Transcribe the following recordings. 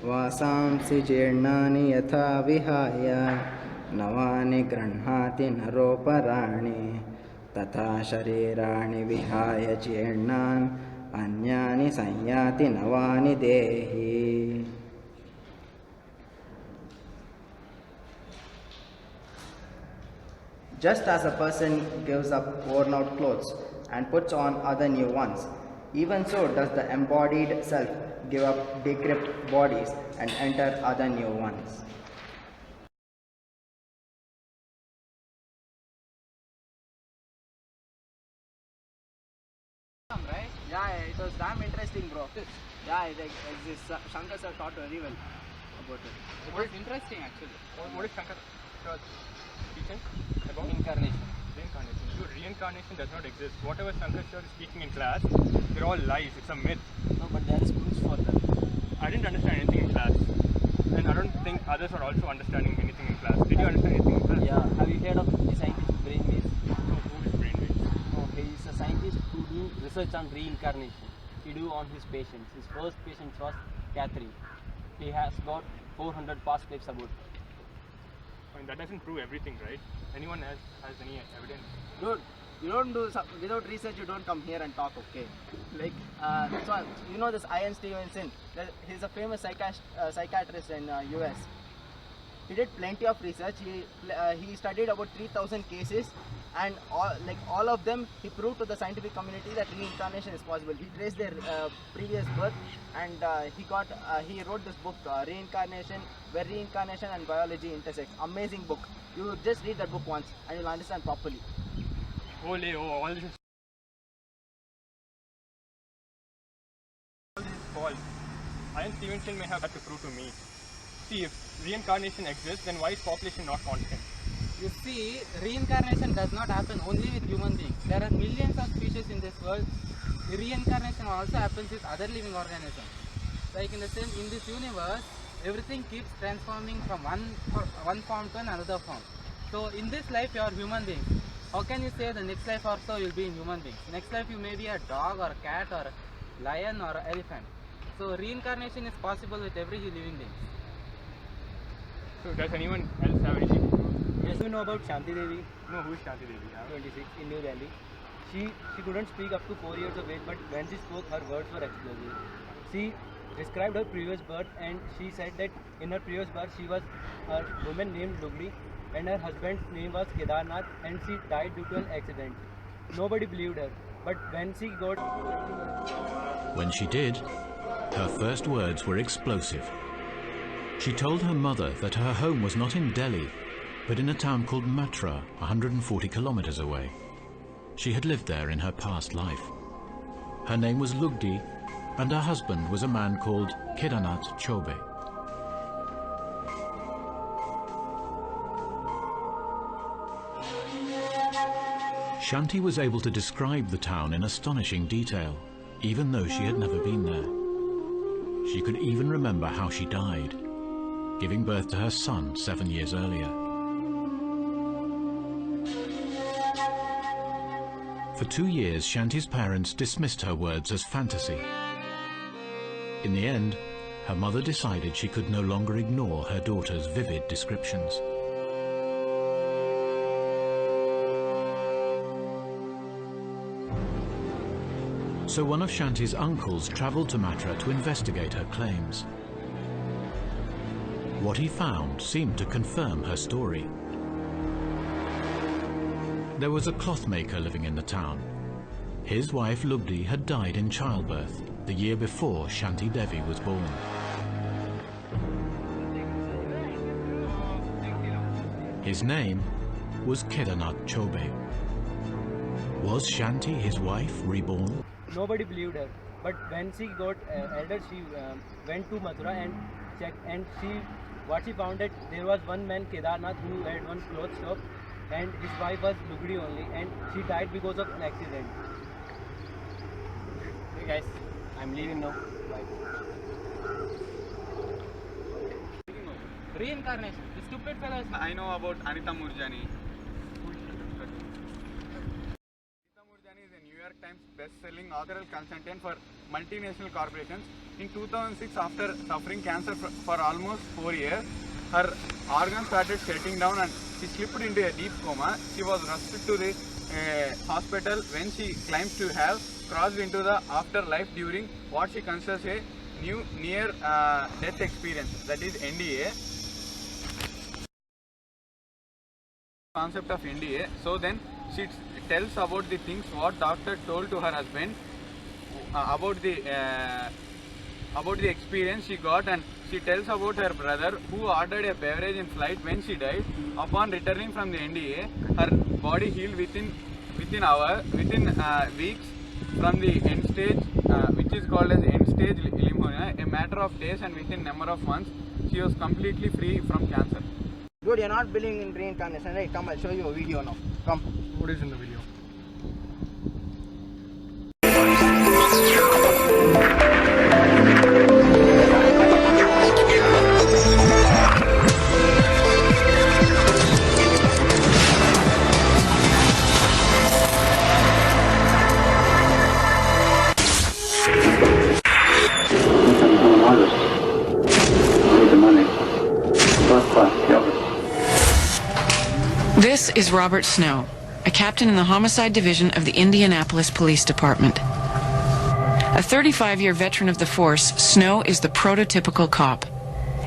वासांसि जीर्णानि यथा विहाय नवानि गृह्णाति नरोपराणि तथा शरीराणि विहाय जीर्णान् अन्यानि संयाति नवानि देहि. Just as a person gives up worn out clothes and puts on other new ones, even so does the embodied self give up decrepit bodies and enter other new ones. Right? Yeah, it was damn interesting, bro. Yeah, this Shankar sir taught very well about it. It was interesting actually. What is Shankar teaching about? Reincarnation. Reincarnation. So reincarnation does not exist. Whatever Shankar sir is teaching in class, they're all lies. It's a myth. No, but there is proofs for that. I didn't understand anything in class, and I don't think others are also understanding anything in class. Did you understand anything in class? Yeah. Have you heard of the scientist brainwaves? No, who is brainwaves? No, he is a scientist who do research on reincarnation. He do on his patients. His first patient was Catherine. He has got 400 past lives about. I mean, that doesn't prove everything, right? Anyone has any evidence? Dude, you don't do without research. You don't come here and talk, okay? Like, so you know this Ian Stevenson. He's a famous psychiatrist in US. He did plenty of research. He studied about 3,000 cases, and all of them he proved to the scientific community that reincarnation is possible. He traced their previous birth, and he wrote this book, Reincarnation, where reincarnation and biology intersect. Amazing book. You just read that book once, and you'll understand properly. All this is false. Ian Stevenson may have had to prove to me. See, if reincarnation exists, then why is population not constant? You see, reincarnation does not happen only with human beings. There are millions of species in this world. Reincarnation also happens with other living organisms. Like in this universe, everything keeps transforming from one form to another form. So in this life you are human beings. How can you say the next life also you'll be in human beings? Next life you may be a dog or a cat or a lion or an elephant. So reincarnation is possible with every living being. So does anyone else have anything? Yes, you know about Shanti Devi? No, who is Shanti Devi? 26 in New Delhi. She couldn't speak up to 4 years of age, but when she spoke, her words were explosive. She described her previous birth, and she said that in her previous birth she was a woman named Lugdi, and her husband's name was Kedarnath, and she died due to an accident. Nobody believed her, but when she got... When she did, her first words were explosive. She told her mother that her home was not in Delhi, but in a town called Matra, 140 kilometers away. She had lived there in her past life. Her name was Lugdi, and her husband was a man called Kedarnath Chobe. Shanti was able to describe the town in astonishing detail, even though she had never been there. She could even remember how she died, giving birth to her son 7 years earlier. For 2 years, Shanti's parents dismissed her words as fantasy. In the end, her mother decided she could no longer ignore her daughter's vivid descriptions. So one of Shanti's uncles travelled to Matra to investigate her claims. What he found seemed to confirm her story. There was a clothmaker living in the town. His wife Lugdi had died in childbirth the year before Shanti Devi was born. His name was Kedarnath Chobe. Was Shanti his wife reborn? Nobody believed her, but when she got elder, she went to Mathura and checked, and what she found that there was one man, Kedarnath, who had one cloth shop, and his wife was Lugdi only, and she died because of an accident. Hey guys, I'm leaving now. Bye. Reincarnation. The stupid fellows. I know about Anita Murjani. Anita Murjani is a New York Times best-selling author consultant for multinational corporations. In 2006, after suffering cancer for almost 4 years, her organs started shutting down and she slipped into a deep coma. She was rushed to the hospital when she claims to have crossed into the afterlife during what she considers a near-death experience, that is NDA. Concept of NDA. So then she tells about the things what doctor told to her husband about the experience she got, and she tells about her brother who ordered a beverage in flight when she died. Upon returning from the NDA, her body healed within weeks from the end stage, which is called as end stage pneumonia. A matter of days, and within number of months, she was completely free from cancer. Dude, you're not believing in reincarnation, right? Come, I'll show you a video now. Come. What is in the video? This is Robert Snow, a captain in the Homicide Division of the Indianapolis Police Department. A 35-year veteran of the force, Snow is the prototypical cop.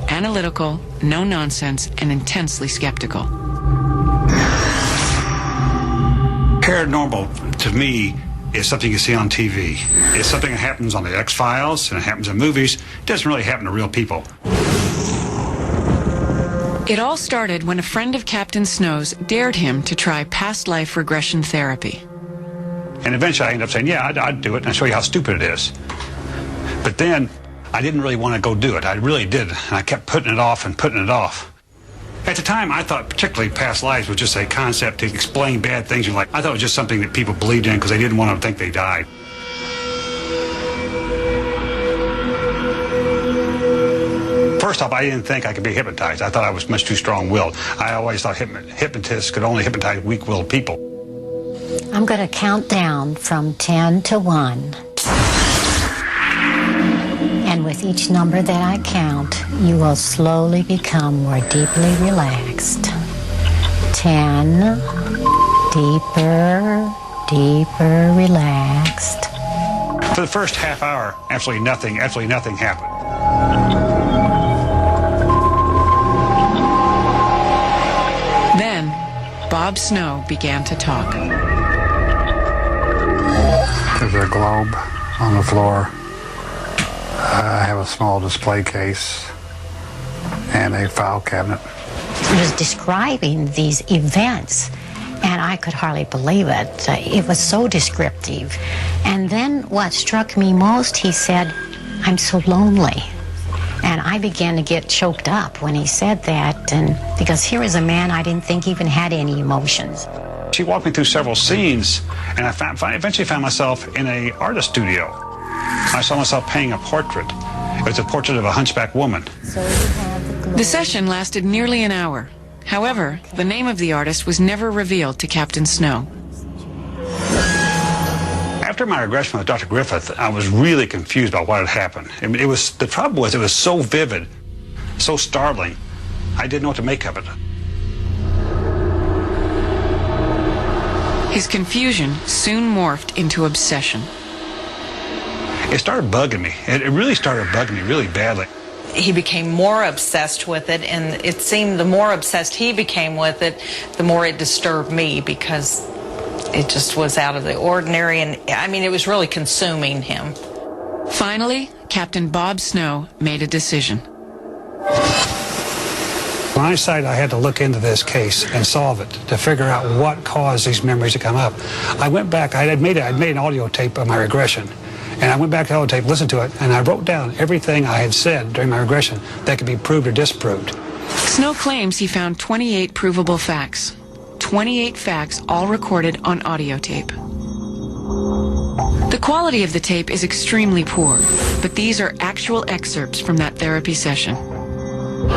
Analytical, no nonsense, and intensely skeptical. Paranormal, to me, is something you see on TV. It's something that happens on the X-Files, and it happens in movies. It doesn't really happen to real people. It all started when a friend of Captain Snow's dared him to try past life regression therapy. And eventually I ended up saying, yeah, I'd do it, and I'll show you how stupid it is. But then I didn't really want to go do it. I really did, and I kept putting it off and putting it off. At the time, I thought particularly past lives was just a concept to explain bad things in life. I thought it was just something that people believed in because they didn't want to think they died. First off, I didn't think I could be hypnotized. I thought I was much too strong-willed. I always thought hypnotists could only hypnotize weak-willed people. I'm going to count down from 10 to 1. And with each number that I count, you will slowly become more deeply relaxed. 10, deeper relaxed. For the first half hour, absolutely nothing happened. Then, Bob Snow began to talk. There's a globe on the floor. I have a small display case and a file cabinet. He was describing these events, and I could hardly believe it. It was so descriptive. And then what struck me most, he said, "I'm so lonely." And I began to get choked up when he said that, and because here was a man I didn't think even had any emotions. She walked me through several scenes, and I eventually found myself in an artist studio. I saw myself painting a portrait. It was a portrait of a hunchback woman. The session lasted nearly an hour. However, the name of the artist was never revealed to Captain Snow. After my regression with Dr. Griffith, I was really confused about what had happened. The trouble was it was so vivid, so startling, I didn't know what to make of it. His confusion soon morphed into obsession. It started bugging me. It really started bugging me really badly. He became more obsessed with it, and it seemed the more obsessed he became with it, the more it disturbed me because it just was out of the ordinary, and I mean, it was really consuming him. Finally, Captain Bob Snow made a decision. When I decided I had to look into this case and solve it to figure out what caused these memories to come up, I went back. I'd made an audio tape of my regression, and I went back to the audio tape, listened to it, and I wrote down everything I had said during my regression that could be proved or disproved. Snow claims he found 28 provable facts. 28 facts, all recorded on audio tape. The quality of the tape is extremely poor, but these are actual excerpts from that therapy session. I'm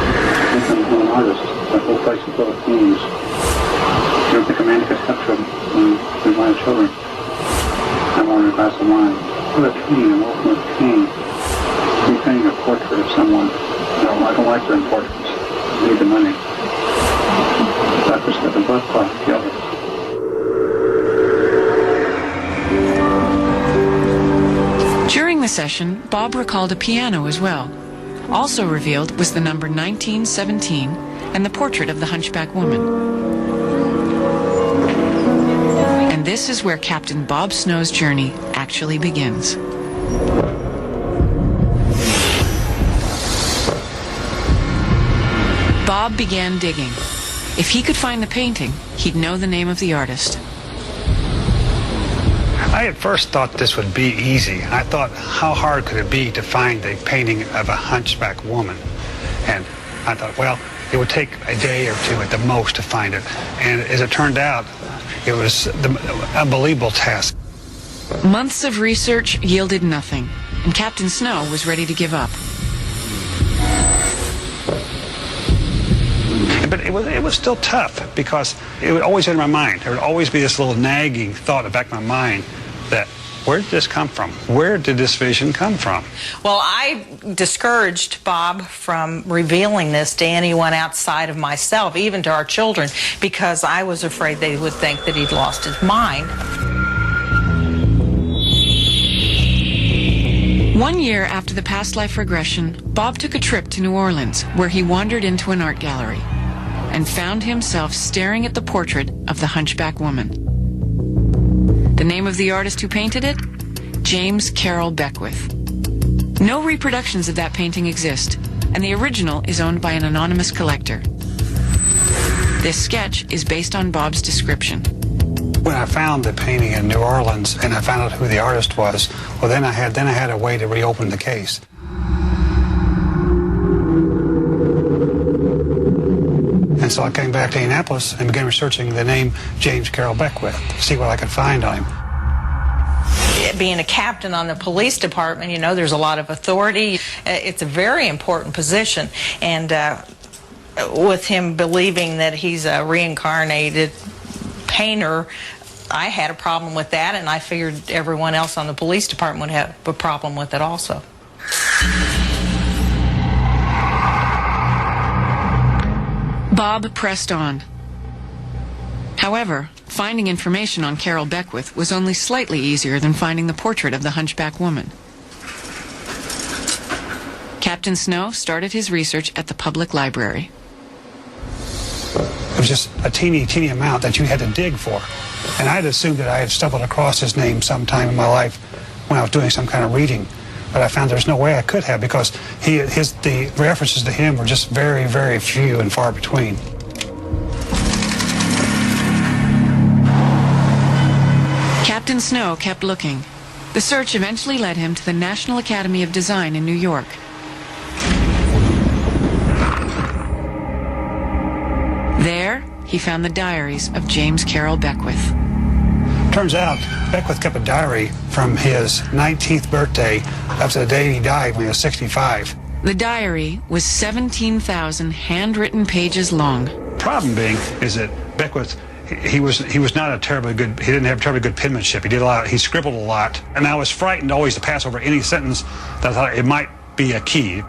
an artist. My whole face is full of themes. I don't think a man could have children when I have children. I I wanted a glass of wine. What a pain, I'm open with pain. Repainting a portrait of someone. No, I don't like doing portraits. I need the money. Doctor's got the blood clot to kill it. During the session, Bob recalled a piano as well. Also revealed was the number 1917 and the portrait of the hunchback woman. And this is where Captain Bob Snow's journey actually begins. Bob began digging. If he could find the painting, he'd know the name of the artist. I at first thought this would be easy. I thought, how hard could it be to find a painting of a hunchback woman? And I thought, well, it would take a day or two at the most to find it. And as it turned out, it was an unbelievable task. Months of research yielded nothing, and Captain Snow was ready to give up. But it was still tough because it would always enter my mind. There would always be this little nagging thought in the back of my mind that, where did this come from? Where did this vision come from? Well, I discouraged Bob from revealing this to anyone outside of myself, even to our children, because I was afraid they would think that he'd lost his mind. 1 year after the past life regression, Bob took a trip to New Orleans, where he wandered into an art gallery and found himself staring at the portrait of the hunchback woman. The name of the artist who painted it? James Carroll Beckwith. No reproductions of that painting exist, and the original is owned by an anonymous collector. This sketch is based on Bob's description. When I found the painting in New Orleans and I found out who the artist was, well, then I had a way to reopen the case. And so I came back to Indianapolis and began researching the name James Carroll Beckwith to see what I could find on him. Being a captain on the police department, you know, there's a lot of authority. It's a very important position. And with him believing that he's a reincarnated painter, I had a problem with that, and I figured everyone else on the police department would have a problem with it also. Bob pressed on. However, finding information on Carroll Beckwith was only slightly easier than finding the portrait of the hunchback woman. Captain Snow started his research at the public library. It was just a teeny amount that you had to dig for. And I had assumed that I had stumbled across his name sometime in my life when I was doing some kind of reading. But I found there's no way I could have, because the references to him were just very, very few and far between. Captain Snow kept looking. The search eventually led him to the National Academy of Design in New York. There, he found the diaries of James Carroll Beckwith. Turns out, Beckwith kept a diary from his 19th birthday up to the day he died when he was 65. The diary was 17,000 handwritten pages long. Problem being is that Beckwith, he was not a terribly good, he didn't have terribly good penmanship. He did a lot, he scribbled a lot, and I was frightened always to pass over any sentence that I thought it might be a key.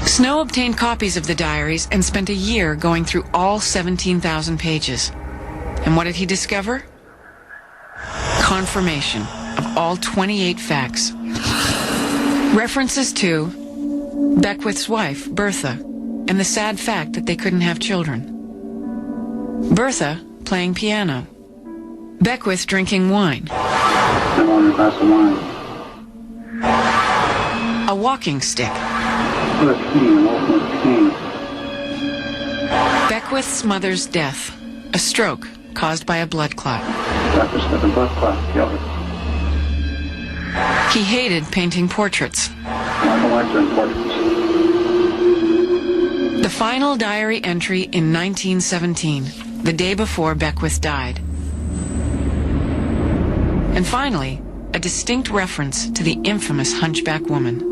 Snow obtained copies of the diaries and spent a year going through all 17,000 pages. And what did he discover? Confirmation of all 28 facts. References to Beckwith's wife, Bertha, and the sad fact that they couldn't have children. Bertha playing piano. Beckwith drinking wine. I wanted a glass of wine. A walking stick. What a pain, I'm open with pain. Beckwith's mother's death. A stroke caused by a blood clot. Doctor's got the blood clot to kill it. He hated painting portraits. I don't like doing portraits. The final diary entry in 1917, the day before Beckwith died. And finally, a distinct reference to the infamous hunchback woman.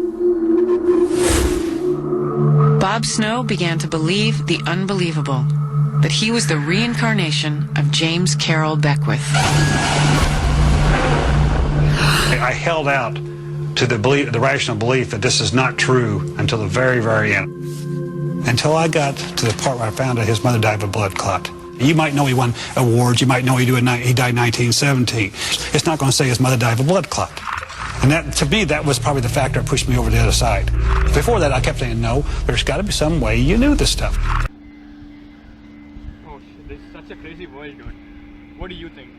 Bob Snow began to believe the unbelievable, that he was the reincarnation of James Carroll Beckwith. I held out to the rational belief that this is not true until the very, very end. Until I got to the part where I found out his mother died of a blood clot. You might know he won awards, you might know he died in 1917. It's not going to say his mother died of a blood clot. And that, to me, that was probably the factor that pushed me over to the other side. Before that, I kept saying, no, there's got to be some way you knew this stuff. Oh shit, this is such a crazy world, dude. What do you think?